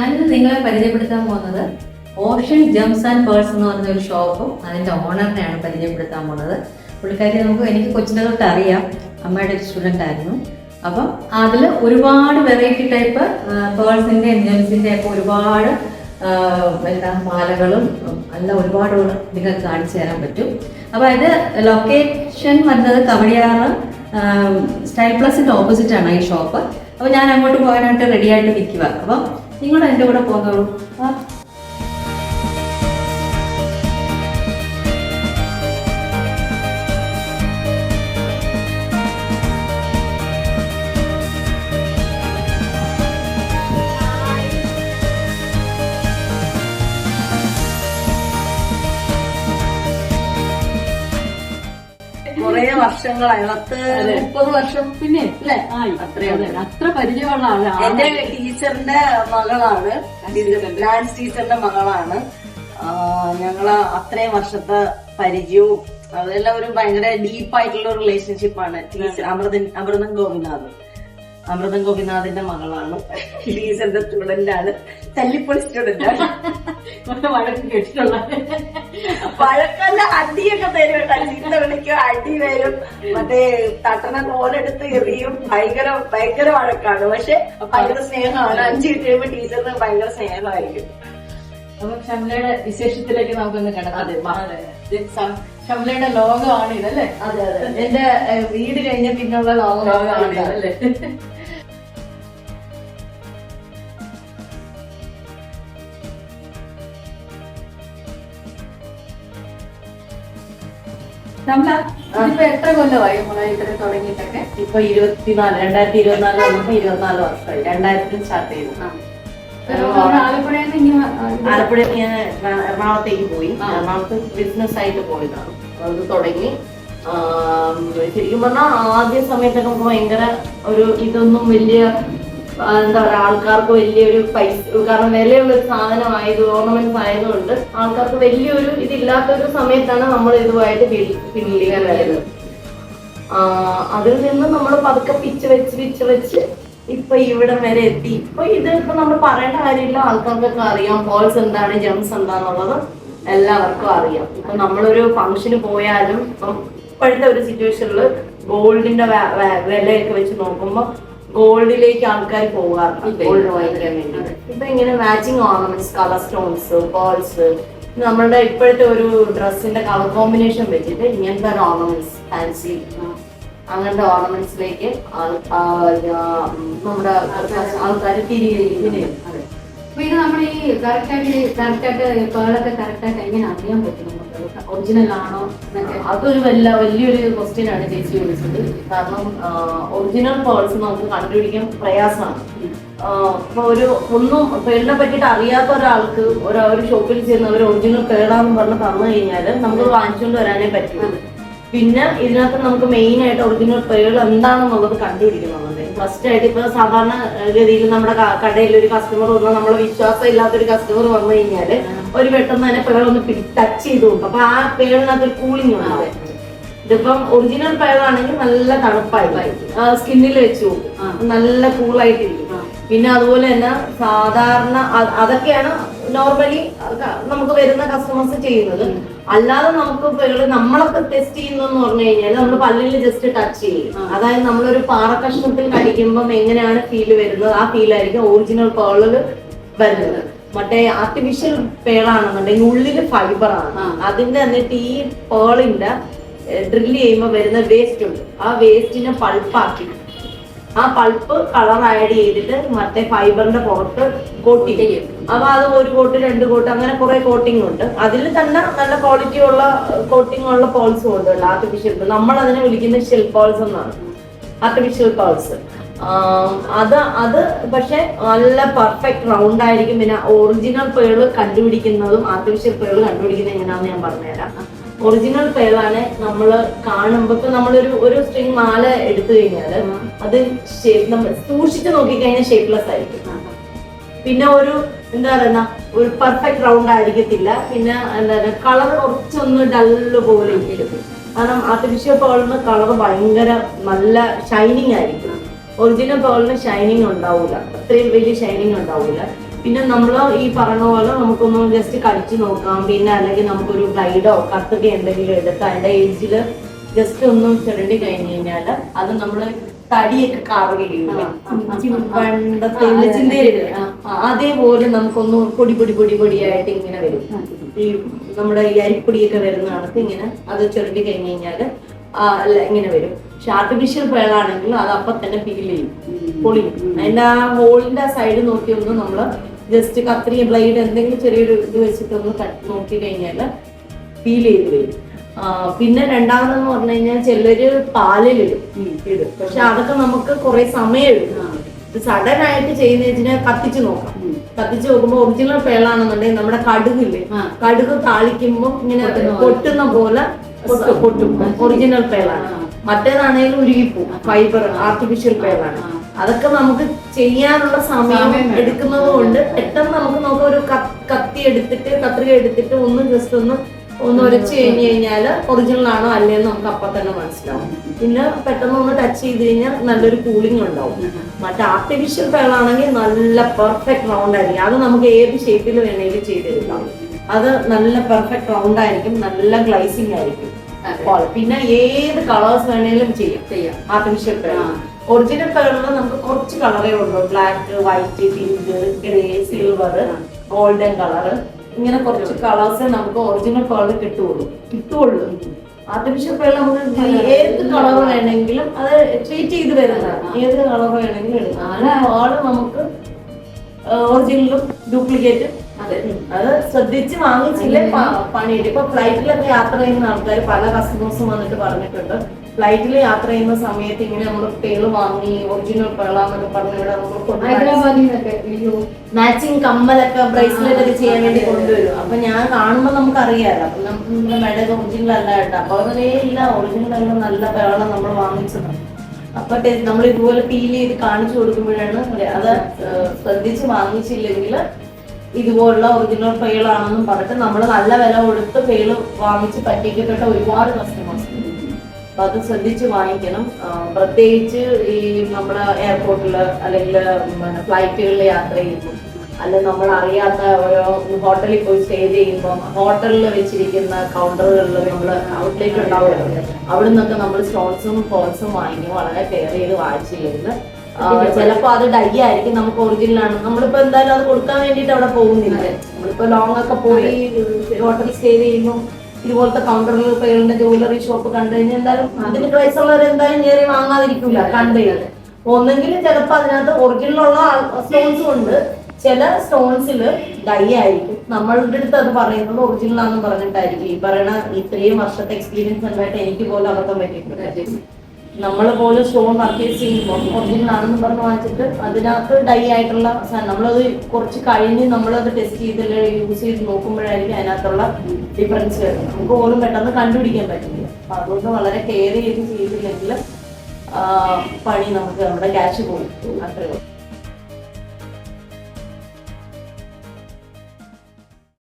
ഞാനിത് നിങ്ങളെ പരിചയപ്പെടുത്താൻ പോകുന്നത് ഓഷ്യൻ ജംസ് ആൻഡ് പേഴ്സ് എന്ന് പറഞ്ഞ ഒരു ഷോപ്പും അതിൻ്റെ ഓണറിനെയാണ് പരിചയപ്പെടുത്താൻ പോകുന്നത്. പുള്ളിക്കാരി എനിക്ക് കൊച്ചിനെ തൊട്ട് അറിയാം, അമ്മയുടെ ഒരു സ്റ്റുഡൻ്റ് ആയിരുന്നു. അപ്പം അതിൽ ഒരുപാട് വെറൈറ്റി ടൈപ്പ് പേഴ്സിൻ്റെ ജംസിൻ്റെ ഒക്കെ ഒരുപാട് മാലകളും എല്ലാം ഒരുപാട് നിങ്ങൾക്ക് കാണിച്ചു തരാൻ പറ്റും. അപ്പോൾ ഇത് ലൊക്കേഷൻ വരുന്നത് കവടിയാറ് സ്റ്റൈൽ പ്ലസിൻ്റെ ഓപ്പോസിറ്റാണ് ഈ ഷോപ്പ്. അപ്പോൾ ഞാൻ അങ്ങോട്ട് പോകാനായിട്ട് റെഡി ആയിട്ട് നിൽക്കുക. അപ്പം നിങ്ങൾ എൻ്റെ കൂടെ പോകുന്നുള്ളൂ. കുറേ വർഷങ്ങളായി, 30 വർഷം പിന്നെ അല്ലേ? അത്ര പരിചയമുള്ള ആളാണ്. എന്റെ ടീച്ചറിന്റെ മകളാണ്, ഡാൻസ് ടീച്ചറിന്റെ മകളാണ്. ഞങ്ങള് അത്രയും വർഷത്തെ പരിചയവും അതെല്ലാം ഒരു ഭയങ്കര ഡീപ്പായിട്ടുള്ള റിലേഷൻഷിപ്പാണ്. ടീച്ചർ അമൃതം ഗോപിനാഥിന്റെ മകളാണ്, ടീച്ചറിന്റെ സ്റ്റുഡന്റ് ആണ്, തല്ലിപ്പൊളി സ്റ്റുഡന്റ് ആണ്. വഴക്ക് കേട്ടിട്ടുള്ള വഴക്കല്ല, അടിയൊക്കെ തരും കേട്ടോ. ചീത്ത വിളിക്കും, അടി വരും, മറ്റേ തട്ടണ കോലെടുത്ത് എറിയും. ഭയങ്കര വഴക്കാണ്, പക്ഷെ ഭയങ്കര സ്നേഹമാണ്. 5 മിനിറ്റ് കഴിയുമ്പോ ടീച്ചറിന് ഭയങ്കര സ്നേഹമായിരിക്കും. അപ്പൊ ഷംലയുടെ വിശേഷത്തിലേക്ക് നമുക്കൊന്ന് കിടക്കാം. ഷംലയുടെ ലോകമാണ് ഇതല്ലേ? അതെ. എന്റെ വീട് കഴിഞ്ഞ പിന്നുള്ള ലോകമാണ് ഇതല്ലേ? ഇപ്പൊ എത്ര കൊല്ലമായി നമ്മളെ ഇത്ര തുടങ്ങിയിട്ടൊക്കെ? ഇപ്പൊ 2024 വന്നപ്പോ 24 വർഷമായി. 2000 സ്റ്റാർട്ട് ചെയ്തു. ആലപ്പുഴ ഞാൻ എറണാകുളത്തേക്ക് പോയി. എറണാകുളത്ത് ബിസിനസ് ആയിട്ട് പോയതാണ്. അത് തുടങ്ങി. ശരിക്കും പറഞ്ഞാൽ ആദ്യ സമയത്തൊക്കെ നമുക്ക് ഭയങ്കര ഒരു ഇതൊന്നും വലിയ എന്താ പറയുക, ആൾക്കാർക്ക് വലിയൊരു പൈസ, കാരണം വിലയുള്ള ഒരു സാധനമായത്, ഓർണമെന്റ്സ് ആയതുകൊണ്ട് ആൾക്കാർക്ക് വലിയൊരു ഇതില്ലാത്തൊരു സമയത്താണ് നമ്മൾ ഇതുമായിട്ട് ഫീൽഡിലേക്ക് വരുന്നത്. അതിൽ നിന്ന് നമ്മൾ പതുക്കെ പിച്ച് വെച്ച് ഇപ്പൊ ഇവിടം വരെ എത്തി. ഇപ്പൊ നമ്മൾ പറയേണ്ട കാര്യമില്ല, ആൾക്കാർക്കൊക്കെ അറിയാം പേഴ്സ് എന്താണ്, ജംസ് എന്താന്നുള്ളത് എല്ലാവർക്കും അറിയാം. ഇപ്പൊ നമ്മളൊരു ഫംഗ്ഷന് പോയാലും ഇപ്പം ഇപ്പോഴത്തെ ഒരു സിറ്റുവേഷനിൽ ഗോൾഡിന്റെ വിലയൊക്കെ വെച്ച് നോക്കുമ്പോൾ ഗോൾഡിലേക്ക് ആൾക്കാർ പോകാറുണ്ട് ഗോൾഡ് വാങ്ങിക്കാൻ വേണ്ടി. ഇപ്പൊ ഇങ്ങനെ matching ornaments, colour stones, purse, നമ്മളുടെ ഇപ്പോഴത്തെ ഒരു ഡ്രസ്സിന്റെ കളർ കോമ്പിനേഷൻ വെച്ചിട്ട് ഇങ്ങനത്തെ ഒരു ഓർണമെന്റ്സ്, ഫാൻസി അങ്ങനത്തെ ഓർണമെന്റ്സിലേക്ക് നമ്മുടെ ആൾക്കാർ തിരികെ. അപ്പൊ ഇത് നമ്മൾ ഈ കറക്റ്റായിട്ട് പേളൊക്കെ കറക്റ്റായിട്ട് എങ്ങനെ അറിയാൻ പറ്റും നമുക്ക്? ഒറിജിനൽ ആണോ എന്നൊക്കെ അതൊരു വലിയൊരു ക്വസ്റ്റ്യൻ ആണ് ചേച്ചി ചോദിച്ചത്. കാരണം ഒറിജിനൽ പേഴ്സ് നമുക്ക് കണ്ടുപിടിക്കാൻ പ്രയാസമാണ്. ഇപ്പൊ ഒന്നും പേളിനെ പറ്റിയിട്ട് അറിയാത്ത ഒരാൾക്ക് ഒരു ഷോപ്പിൽ ചെന്ന് ഒരു ഒറിജിനൽ പേളാന്ന് പറഞ്ഞ് തന്നു കഴിഞ്ഞാൽ നമുക്ക് വാങ്ങിച്ചുകൊണ്ട് വരാനേ പറ്റുള്ളൂ. പിന്നെ ഇതിനകത്ത് നമുക്ക് മെയിൻ ആയിട്ട് ഒറിജിനൽ പേൾ എന്താണെന്നുള്ളത് കണ്ടുപിടിക്കുന്നുണ്ട്. ഫസ്റ്റ് ആയിട്ട് ഇപ്പൊ സാധാരണ ഗതിയിൽ നമ്മുടെ കടയിൽ ഒരു കസ്റ്റമർ വന്നാൽ നമ്മളെ വിശ്വാസം ഇല്ലാത്തൊരു കസ്റ്റമർ വന്നു കഴിഞ്ഞാല് ഒരു പെട്ടെന്ന് തന്നെ പേൾ ഒന്ന് ടച്ച് ചെയ്ത് കൊടുക്കും. അപ്പൊ ആ പേളിനകത്ത് ഒരു കൂളിംഗ് ഉണ്ട്. ഇതിപ്പം ഒറിജിനൽ പേളാണെങ്കിൽ നല്ല തണുപ്പായിരിക്കും, സ്കിന്നിൽ വെച്ച് പോകും, നല്ല കൂളായിട്ടിരിക്കും. പിന്നെ അതുപോലെ തന്നെ സാധാരണ അതൊക്കെയാണ് നോർമലി നമുക്ക് വരുന്ന കസ്റ്റമേഴ്സ് ചെയ്യുന്നത്. അല്ലാതെ നമുക്ക് നമ്മളൊക്കെ ടെസ്റ്റ് ചെയ്യുന്നതെന്ന് പറഞ്ഞു കഴിഞ്ഞാൽ നമ്മൾ പല്ലിൽ ജസ്റ്റ് ടച്ച് ചെയ്യും. അതായത് നമ്മളൊരു പാറക്കഷ്ണത്തിൽ കടിക്കുമ്പം എങ്ങനെയാണ് ഫീല് വരുന്നത്, ആ ഫീലായിരിക്കും ഒറിജിനൽ പേളിൽ വരുന്നത്. മറ്റേ ആർട്ടിഫിഷ്യൽ പേളാണെന്നുണ്ടെങ്കിൽ ഉള്ളില് ഫൈബറാണ്. അതിന്റെ എന്നിട്ട് ഈ പേളിന്റെ ഡ്രില്ല് ചെയ്യുമ്പോൾ വരുന്ന വേസ്റ്റ് ഉണ്ട്, ആ വേസ്റ്റിനെ പൾപ്പാക്കി ആ പൾപ്പ് കളർ ആഡ് ചെയ്തിട്ട് മറ്റേ ഫൈബറിന്റെ പുറത്ത് കോട്ടിങ് ചെയ്യും. അപ്പൊ അത് 1 കോട്ട് 2 കോട്ട് അങ്ങനെ കുറെ കോട്ടിംഗ് ഉണ്ട്. അതിൽ തന്നെ നല്ല ക്വാളിറ്റി ഉള്ള കോട്ടിംഗ് ഉള്ള പേൾസും ഉണ്ട്. ആർട്ടിഫിഷ്യൽ, നമ്മൾ അതിനെ വിളിക്കുന്ന ഷെൽ പേൾസ് എന്നാണ്, ആർട്ടിഫിഷ്യൽ പേൾസ്. അത് പക്ഷെ നല്ല പെർഫെക്റ്റ് റൗണ്ട് ആയിരിക്കും. പിന്നെ ഒറിജിനൽ പേള് കണ്ടുപിടിക്കുന്നതും ആർട്ടിഫിഷ്യൽ പേള് കണ്ടുപിടിക്കുന്നത് എങ്ങനെയാണെന്ന് ഞാൻ പറഞ്ഞുതരാം. ഒറിജിനൽ പേളാണ് നമ്മൾ കാണുമ്പോ, ഇപ്പൊ നമ്മളൊരു സ്ട്രിങ് മാല എടുത്തു കഴിഞ്ഞാല് അത് നമ്മൾ സൂക്ഷിച്ച് നോക്കിക്കഴിഞ്ഞാൽ ഷേപ്പ്ലെസ് ആയിരിക്കും. പിന്നെ എന്താ പറയുന്ന ഒരു പെർഫെക്റ്റ് റൗണ്ട് ആയിരിക്കത്തില്ല. പിന്നെ എന്താ പറയുക, കളർ കുറച്ചൊന്ന് ഡള്ള് പോലെ ഇരിക്കും. കാരണം ആർട്ടിഫിഷ്യൽ പേളിന് കളർ ഭയങ്കര നല്ല ഷൈനിങ് ആയിരിക്കും. ഒറിജിനൽ പേളിന് ഷൈനിങ് ഉണ്ടാവില്ല, അത്രയും വലിയ ഷൈനിങ് ഉണ്ടാവില്ല. പിന്നെ നമ്മൾ ഈ പറഞ്ഞ പോലെ നമുക്കൊന്ന് ജസ്റ്റ് കടിച്ചു നോക്കാം. പിന്നെ അല്ലെങ്കിൽ നമുക്കൊരു ബ്ലൈഡോ കത്തൊക്കെ എന്തെങ്കിലും എടുത്ത് അതിന്റെ ഏജിൽ ജസ്റ്റ് ഒന്നും ചുരണ്ടി കഴിഞ്ഞു കഴിഞ്ഞാൽ അത് നമ്മള് തടിയൊക്കെ കാർവ് ചെയ്യൂല, പണ്ടത്തെ ചിന്തയില് അതേപോലെ നമുക്കൊന്ന് പൊടി പൊടി പൊടി പൊടിയായിട്ട് ഇങ്ങനെ വരും. ഈ നമ്മുടെ ഈ അരിപ്പൊടിയൊക്കെ വരുന്ന കണക്ക് ഇങ്ങനെ അത് ചുരണ്ടി കഴിഞ്ഞു കഴിഞ്ഞാല് അല്ല ഇങ്ങനെ വരും. പക്ഷെ ആർട്ടിഫിഷ്യൽ പേളാണെങ്കിൽ അത് അപ്പൊ തന്നെ ഫീൽ ചെയ്യും, പൊളിയും. അതിന്റെ ആ ഹോളിന്റെ ആ സൈഡ് നോക്കി ഒന്ന് നമ്മള് ജസ്റ്റ് കത്രി ബ്ലൈഡ് എന്തെങ്കിലും ചെറിയൊരു ഇത് വെച്ചിട്ടൊന്ന് നോക്കി കഴിഞ്ഞാല് ഫീൽ ചെയ്ത് വരും. പിന്നെ രണ്ടാമതെന്ന് പറഞ്ഞു കഴിഞ്ഞാൽ ചിലര് പാലിലിടും ഇടും. പക്ഷെ അതൊക്കെ നമുക്ക് കുറെ സമയം എടുക്കും. ഇത് സഡൻ ആയിട്ട് ചെയ്യുന്ന വെച്ചാൽ കത്തിച്ച് നോക്കാം. കത്തിച്ച് നോക്കുമ്പോ ഒറിജിനൽ പേളാണെന്നുണ്ടെങ്കിൽ നമ്മുടെ കടുകില്ലേ, കടുക് താളിക്കുമ്പോ ഇങ്ങനെ പൊട്ടുന്ന പോലെ പൊട്ടും, ഒറിജിനൽ പേളാണ്. മറ്റേതാണെങ്കിലും ഉരുകിപ്പോവും, ഫൈബർ ആർട്ടിഫിഷ്യൽ പേളാണ്. അതൊക്കെ നമുക്ക് ചെയ്യാനുള്ള സമയം എടുക്കുന്നത് കൊണ്ട് പെട്ടെന്ന് നമുക്ക് നോക്കാം ഒരു കത്തി എടുത്തിട്ട് കത്രിക എടുത്തിട്ട് ഒന്ന് ജസ്റ്റ് ഒന്ന് ഉരച്ച് കഴിഞ്ഞ് കഴിഞ്ഞാല് ഒറിജിനൽ ആണോ അല്ലേന്ന് നമുക്ക് അപ്പൊ തന്നെ മനസ്സിലാവും. പിന്നെ പെട്ടെന്ന് ഒന്ന് ടച്ച് ചെയ്ത് കഴിഞ്ഞാൽ നല്ലൊരു കൂളിംഗ് ഉണ്ടാവും. മറ്റേ ആർട്ടിഫിഷ്യൽ പേളാണെങ്കിൽ നല്ല പെർഫെക്റ്റ് റൗണ്ട് ആയിരിക്കും. അത് നമുക്ക് ഏത് ഷേപ്പിൽ വേണമെങ്കിലും ചെയ്തെടുക്കാം. അത് നല്ല പെർഫെക്റ്റ് റൗണ്ട് ആയിരിക്കും, നല്ല ഗ്ലൈസിംഗ് ആയിരിക്കും. പിന്നെ ഏത് കളേഴ്സ് വേണേലും ചെയ്യാം ആർട്ടിഫിഷ്യൽ പേള. ഒറിജിനൽ പേളിൽ നമുക്ക് കുറച്ച് കളറേ ഉള്ളൂ, black, white, pink, grey, silver, golden colour, ഇങ്ങനെ കുറച്ച് കളേഴ്സേ നമുക്ക് ഒറിജിനൽ പേള് കിട്ടുള്ളൂ. ആർട്ടിഫിഷ്യൽ പേള് നമുക്ക് ഏത് കളർ വേണമെങ്കിലും അത് ട്രീറ്റ് ചെയ്ത് വരുന്നതാണ്. ഏത് കളർ വേണമെങ്കിലും എടുക്കാം. പേള് നമുക്ക് ഒറിജിനലും ഡ്യൂപ്ലിക്കേറ്റും അത് ശ്രദ്ധിച്ച് വാങ്ങിച്ചില്ലേ പണിയിട്ട്. ഇപ്പൊ ഫ്ലൈറ്റിലൊക്കെ യാത്ര ചെയ്യുന്ന ആൾക്കാർ പല കസ്റ്റമേഴ്സും വന്നിട്ട് പറഞ്ഞിട്ടുണ്ട്, ഫ്ലൈറ്റിൽ യാത്ര ചെയ്യുന്ന സമയത്ത് ഇങ്ങനെ നമ്മൾ പേള് വാങ്ങി ഒറിജിനൽ പേളാന്നൊക്കെ പറഞ്ഞിവിടെ മാച്ചിങ് കമ്മലൊക്കെ ബ്രേസ്ലെറ്റ് ഒക്കെ ചെയ്യാൻ വേണ്ടി കൊണ്ടുവരും. അപ്പൊ ഞാൻ കാണുമ്പോൾ നമുക്ക് അറിയാലോ, അപ്പൊ നമ്മുടെ മേഡം ഒറിജിനൽ അല്ല കേട്ടോ. അപ്പൊ അവരേ ഇല്ല, ഒറിജിനൽ അല്ല, നല്ല പേള നമ്മൾ വാങ്ങിച്ചത്. അപ്പൊ നമ്മൾ ഇതുപോലെ ഫീൽ ചെയ്ത് കാണിച്ചു കൊടുക്കുമ്പോഴാണ് അത് ശ്രദ്ധിച്ച് വാങ്ങിച്ചില്ലെങ്കിൽ ഇതുപോലുള്ള ഒറിജിനൽ പേളാണെന്നും പറഞ്ഞിട്ട് നമ്മൾ നല്ല വില കൊടുത്ത് പേള് വാങ്ങിച്ച് പറ്റിക്കപ്പെട്ട ഒരുപാട് കസ്റ്റമേഴ്സ്. അപ്പൊ അത് ശ്രദ്ധിച്ച് വാങ്ങിക്കണം. പ്രത്യേകിച്ച് ഈ നമ്മുടെ എയർപോർട്ടില് അല്ലെങ്കിൽ ഫ്ലൈറ്റുകളിൽ യാത്ര ചെയ്യുമ്പോൾ, അല്ലെങ്കിൽ നമ്മൾ അറിയാത്ത ഓരോ ഹോട്ടലിൽ പോയി സ്റ്റേ ചെയ്യുമ്പോൾ ഹോട്ടലിൽ വെച്ചിരിക്കുന്ന കൗണ്ടറുകളിൽ നമ്മൾ ഔട്ട്ലെറ്റ് ഉണ്ടാവുമല്ലോ, അവിടെ നിന്നൊക്കെ നമ്മൾ സ്റ്റോൺസും പോൾസും വാങ്ങി വളരെ കെയർ ചെയ്ത് വാങ്ങിച്ചില്ലെങ്കിൽ ചിലപ്പോ അത് ഡൈ ആയിരിക്കും, നമുക്ക് ഒറിജിനൽ ആണ്. നമ്മളിപ്പോ എന്തായാലും അത് കൊടുക്കാൻ വേണ്ടിട്ട് അവിടെ പോകുന്നില്ല. നമ്മളിപ്പോ ലോങ് ഒക്കെ പോയി ഹോട്ടലിൽ സ്റ്റേ ചെയ്യുമ്പോൾ ഇതുപോലത്തെ കൗണ്ടറിൽ പേളിന്റെ ജ്വല്ലറി ഷോപ്പ് കണ്ടു കഴിഞ്ഞാൽ എന്തായാലും അതിന് പ്രൈസ് ഉള്ളവർ എന്തായാലും കയറി വാങ്ങാതിരിക്കൂല കണ്ടു കഴിഞ്ഞാൽ. ഒന്നെങ്കിലും ചിലപ്പോ അതിനകത്ത് ഒറിജിനൽ ഉള്ള സ്റ്റോൺസും ഉണ്ട്, ചില സ്റ്റോൺസിൽ ഡൈ ആയിരിക്കും. നമ്മളുടെ അടുത്ത് അത് പറയുന്നത് ഒറിജിനൽ ആണെന്ന് പറഞ്ഞിട്ടായിരിക്കും. ഈ പറയണ ഇത്രയും വർഷത്തെ എക്സ്പീരിയൻസ് ഉണ്ടായിട്ട് എനിക്ക് പോലും അബദ്ധം പറ്റിയിട്ടുണ്ട്. നമ്മൾ പോലും സ്റ്റോൺ പർച്ചേസ് ചെയ്യുമ്പോൾ ഒറിജിനൽ ആണെന്ന് പറഞ്ഞ് വാങ്ങിച്ചിട്ട് അതിനകത്ത് ഡൈ ആയിട്ടുള്ള സാധനം നമ്മളത് കുറച്ച് കഴിഞ്ഞ് നമ്മളത് ടെസ്റ്റ് ചെയ്ത് യൂസ് ചെയ്ത് നോക്കുമ്പോഴായിരിക്കും അതിനകത്തുള്ള ഡിഫറൻസ് വരുന്നത്. നമുക്ക് പോലും പെട്ടെന്ന് കണ്ടുപിടിക്കാൻ പറ്റില്ല. അപ്പൊ അതുകൊണ്ട് വളരെ കെയർ ചെയ്ത് ചെയ്തില്ലെങ്കിൽ പണി നമുക്ക് നമ്മുടെ ക്യാഷ് പോകും. അത്രേ ഉള്ളൂ.